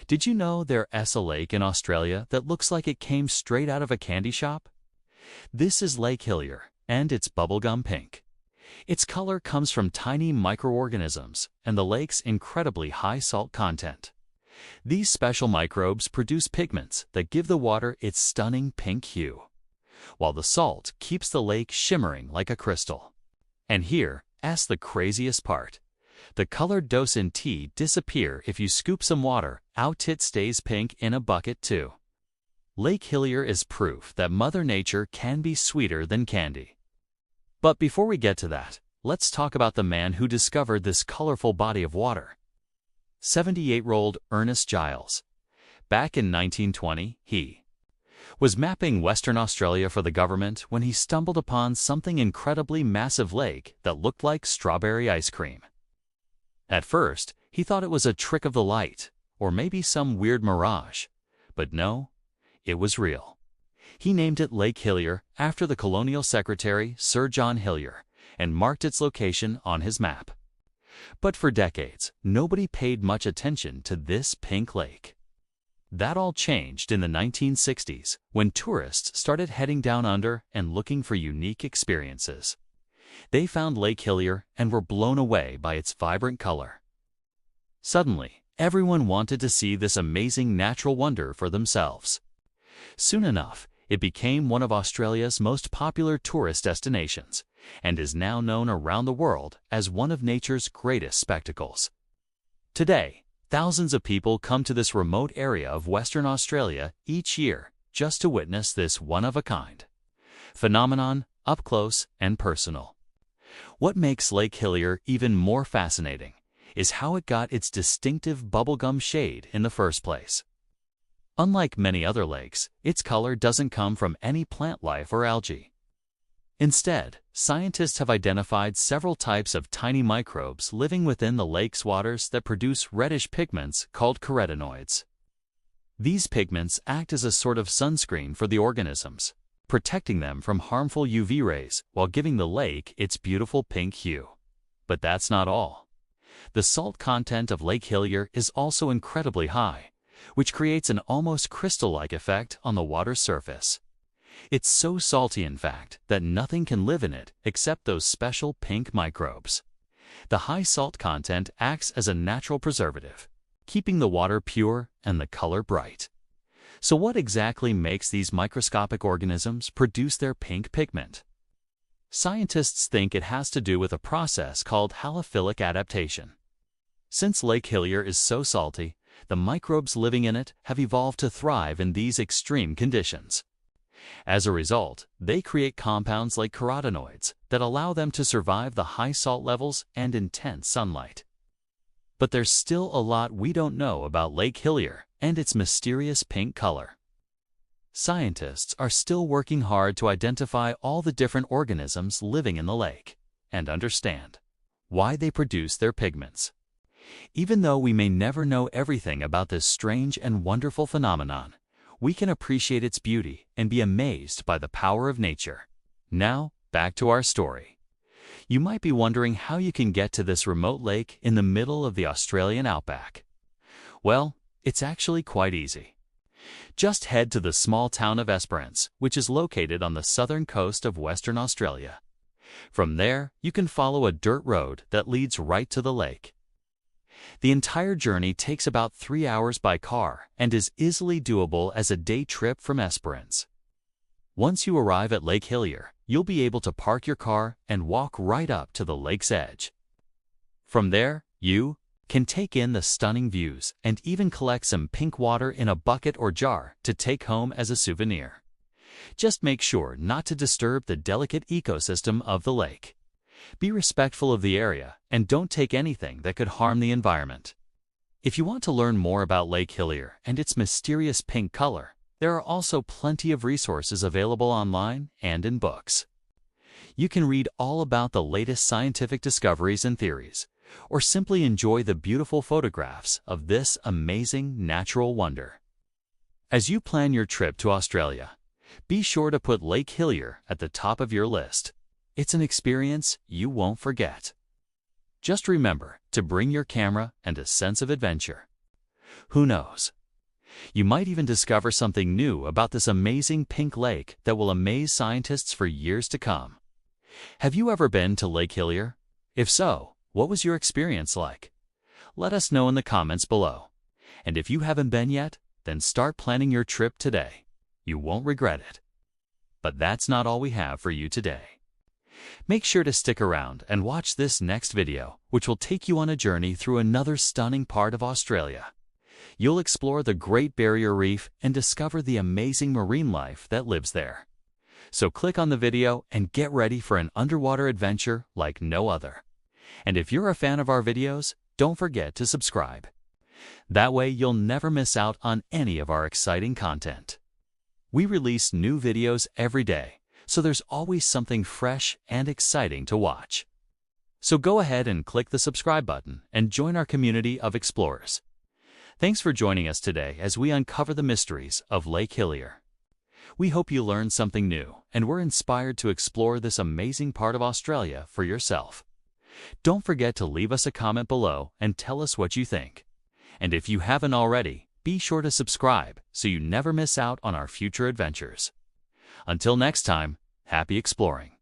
Did you know there's a lake in Australia that looks like it came straight out of a candy shop? This is Lake Hillier, and it's bubblegum pink. Its color comes from tiny microorganisms and the lake's incredibly high salt content. These special microbes produce pigments that give the water its stunning pink hue, while the salt keeps the lake shimmering like a crystal. And here's the craziest part. The colored docin tea disappear if you scoop some water out. It stays pink in a bucket too. Lake Hillier is proof that Mother Nature can be sweeter than candy. But before we get to that, let's talk about the man who discovered this colorful body of water. 78-year-old Ernest Giles. Back in 1920, he was mapping Western Australia for the government when he stumbled upon something incredibly massive lake that looked like strawberry ice cream. At first, he thought it was a trick of the light, or maybe some weird mirage. But no, it was real. He named it Lake Hillier after the colonial secretary Sir John Hillier and marked its location on his map. But for decades, nobody paid much attention to this pink lake. That all changed in the 1960s when tourists started heading down under and looking for unique experiences. They found Lake Hillier and were blown away by its vibrant color. Suddenly, everyone wanted to see this amazing natural wonder for themselves. Soon enough, it became one of Australia's most popular tourist destinations and is now known around the world as one of nature's greatest spectacles. Today, thousands of people come to this remote area of Western Australia each year just to witness this one-of-a-kind phenomenon up close and personal. What makes Lake Hillier even more fascinating is how it got its distinctive bubblegum shade in the first place. Unlike many other lakes, its color doesn't come from any plant life or algae. Instead, scientists have identified several types of tiny microbes living within the lake's waters that produce reddish pigments called carotenoids. These pigments act as a sort of sunscreen for the organisms, protecting them from harmful UV rays while giving the lake its beautiful pink hue. But that's not all. The salt content of Lake Hillier is also incredibly high, which creates an almost crystal-like effect on the water's surface. It's so salty, in fact, that nothing can live in it except those special pink microbes. The high salt content acts as a natural preservative, keeping the water pure and the color bright. So what exactly makes these microscopic organisms produce their pink pigment? Scientists think it has to do with a process called halophilic adaptation. Since Lake Hillier is so salty, the microbes living in it have evolved to thrive in these extreme conditions. As a result, they create compounds like carotenoids that allow them to survive the high salt levels and intense sunlight. But there's still a lot we don't know about Lake Hillier and its mysterious pink color. Scientists are still working hard to identify all the different organisms living in the lake and understand why they produce their pigments. Even though we may never know everything about this strange and wonderful phenomenon, we can appreciate its beauty and be amazed by the power of nature. Now, back to our story. You might be wondering how you can get to this remote lake in the middle of the Australian outback. Well, it's actually quite easy. Just head to the small town of Esperance, which is located on the southern coast of Western Australia. From there, you can follow a dirt road that leads right to the lake. The entire journey takes about 3 hours by car and is easily doable as a day trip from Esperance. Once you arrive at Lake Hillier, you'll be able to park your car and walk right up to the lake's edge. From there, you can take in the stunning views and even collect some pink water in a bucket or jar to take home as a souvenir. Just make sure not to disturb the delicate ecosystem of the lake. Be respectful of the area and don't take anything that could harm the environment. If you want to learn more about Lake Hillier and its mysterious pink color, there are also plenty of resources available online and in books. You can read all about the latest scientific discoveries and theories, or simply enjoy the beautiful photographs of this amazing natural wonder. As you plan your trip to Australia, be sure to put Lake Hillier at the top of your list. It's an experience you won't forget. Just remember to bring your camera and a sense of adventure. Who knows? You might even discover something new about this amazing pink lake that will amaze scientists for years to come. Have you ever been to Lake Hillier? If so, what was your experience like? Let us know in the comments below. And if you haven't been yet, then start planning your trip today. You won't regret it. But that's not all we have for you today. Make sure to stick around and watch this next video, which will take you on a journey through another stunning part of Australia. You'll explore the Great Barrier Reef and discover the amazing marine life that lives there. So click on the video and get ready for an underwater adventure like no other. And if you're a fan of our videos, don't forget to subscribe. That way you'll never miss out on any of our exciting content. We release new videos every day, so there's always something fresh and exciting to watch. So go ahead and click the subscribe button and join our community of explorers. Thanks for joining us today as we uncover the mysteries of Lake Hillier. We hope you learned something new and were inspired to explore this amazing part of Australia for yourself. Don't forget to leave us a comment below and tell us what you think. And if you haven't already, be sure to subscribe so you never miss out on our future adventures. Until next time, happy exploring.